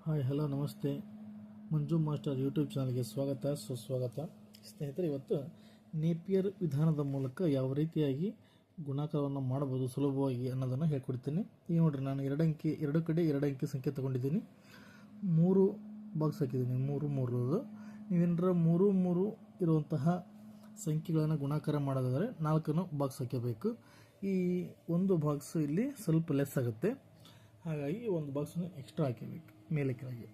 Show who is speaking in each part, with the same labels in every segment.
Speaker 1: Hi hello ನಮಸ್ತೆ. ಮಂಜು master YouTube ಚಾನಲ್ಗೆ ಸ್ವಾಗತ ಸುಸ್ವಾಗತ. ಸ್ನೇಹಿತರೆ, ಇವತ್ತು ನೇಪಿಯರ್ ವಿಧಾನದ ಮೂಲಕ ಯಾವ ರೀತಿಯಾಗಿ ಗುಣಾಕಾರವನ್ನು ಮಾಡಬಹುದು ಸುಲಭವಾಗಿ ಅನ್ನೋದನ್ನು ಹೇಳ್ಕೊಡ್ತೀನಿ. ಈಗ ನೋಡಿರಿ, ನಾನು ಎರಡು ಕಡೆ ಎರಡು ಅಂಕಿ ಸಂಖ್ಯೆ ತೊಗೊಂಡಿದ್ದೀನಿ. 3 ಬಾಕ್ಸ್ ಹಾಕಿದ್ದೀನಿ, 3 ನೀವೇನರ 3 ಇರುವಂತಹ ಸಂಖ್ಯೆಗಳನ್ನು ಗುಣಾಕಾರ ಮಾಡೋದಾದರೆ 4 ಬಾಕ್ಸ್ ಹಾಕಬೇಕು. ಈ ಒಂದು ಬಾಕ್ಸ್ ಇಲ್ಲಿ ಸ್ವಲ್ಪ ಲೆಸ್ ಆಗುತ್ತೆ, ಹಾಗಾಗಿ ಒಂದು ಬಾಕ್ಸನ್ನು ಎಕ್ಸ್ಟ್ರಾ ಹಾಕಬೇಕು ಮೇಲೆ ಕೆಳಗೆ.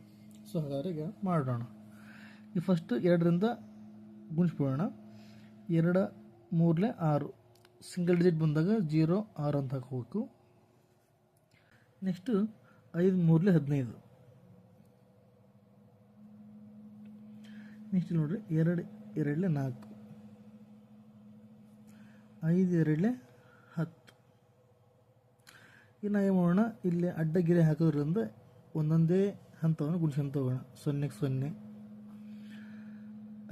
Speaker 1: ಸೊ ಹಾಗಾದರೆ ಈಗ ಮಾಡೋಣ. ಈ ಫಸ್ಟ್ 2ರಿಂದ ಗುಣಿಸ್ಬಿಡೋಣ. 2 3 6 ಸಿಂಗಲ್ ಡಿಜಿಟ್ ಬಂದಾಗ 0 6 ಅಂತ ಹಾಕೋಬೇಕು. ನೆಕ್ಸ್ಟು 5 3 15. ನೆಕ್ಸ್ಟ್ ನೋಡಿರಿ, 2 2 4, 5 2 10. ಇನ್ನು ಏನು ಮಾಡೋಣ, ಇಲ್ಲಿ ಅಡ್ಡಗೆರೆ ಹಾಕೋದ್ರಿಂದ ಒಂದೊಂದೇ ಹಂತವನ್ನು ಗುಣಿಸ್ಕೊಂತ ಹೋಗೋಣ. 0 0,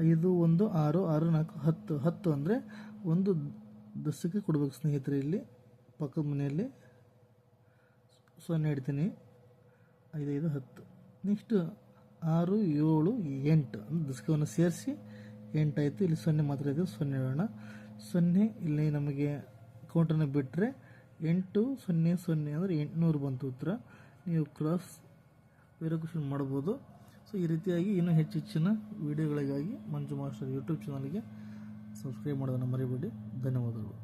Speaker 1: 5 1 6 6 4 10 ಅಂದರೆ ಒಂದು ದಶಕ್ಕೆ ಕೊಡಬೇಕು ಸ್ನೇಹಿತರೆ. ಇಲ್ಲಿ ಪಕ್ಕದ ಮನೆಯಲ್ಲಿ 0 ಇಡ್ತೀನಿ, 5 5 10. ನೆಕ್ಸ್ಟು 6 7 8 ದಶಕವನ್ನು ಸೇರಿಸಿ 8 ಆಯಿತು. ಇಲ್ಲಿ 0 ಮಾತ್ರ ಇದೆ, 0 ಇಡೋಣ. 0 ಇಲ್ಲಿ ನಮಗೆ ಕೌಂಟನ್ನು ಬಿಟ್ಟರೆ 8 0 0 ಅಂದರೆ 800 ಬಂತು ಉತ್ತರ. ನೀವು ಕ್ರಾಸ್ ವೆರಿಫಿಕೇಷನ್ ಮಾಡ್ಬೋದು. ಸೊ ಈ ರೀತಿಯಾಗಿ ಇನ್ನೂ ಹೆಚ್ಚಿನ ವಿಡಿಯೋಗಳಿಗಾಗಿ ಮಂಜು ಮಾಸ್ಟರ್ ಯೂಟ್ಯೂಬ್ ಚಾನಲ್ಗೆ ಸಬ್ಸ್ಕ್ರೈಬ್ ಮಾಡೋದನ್ನು ಮರಿಬೇಡಿ. ಧನ್ಯವಾದಗಳು.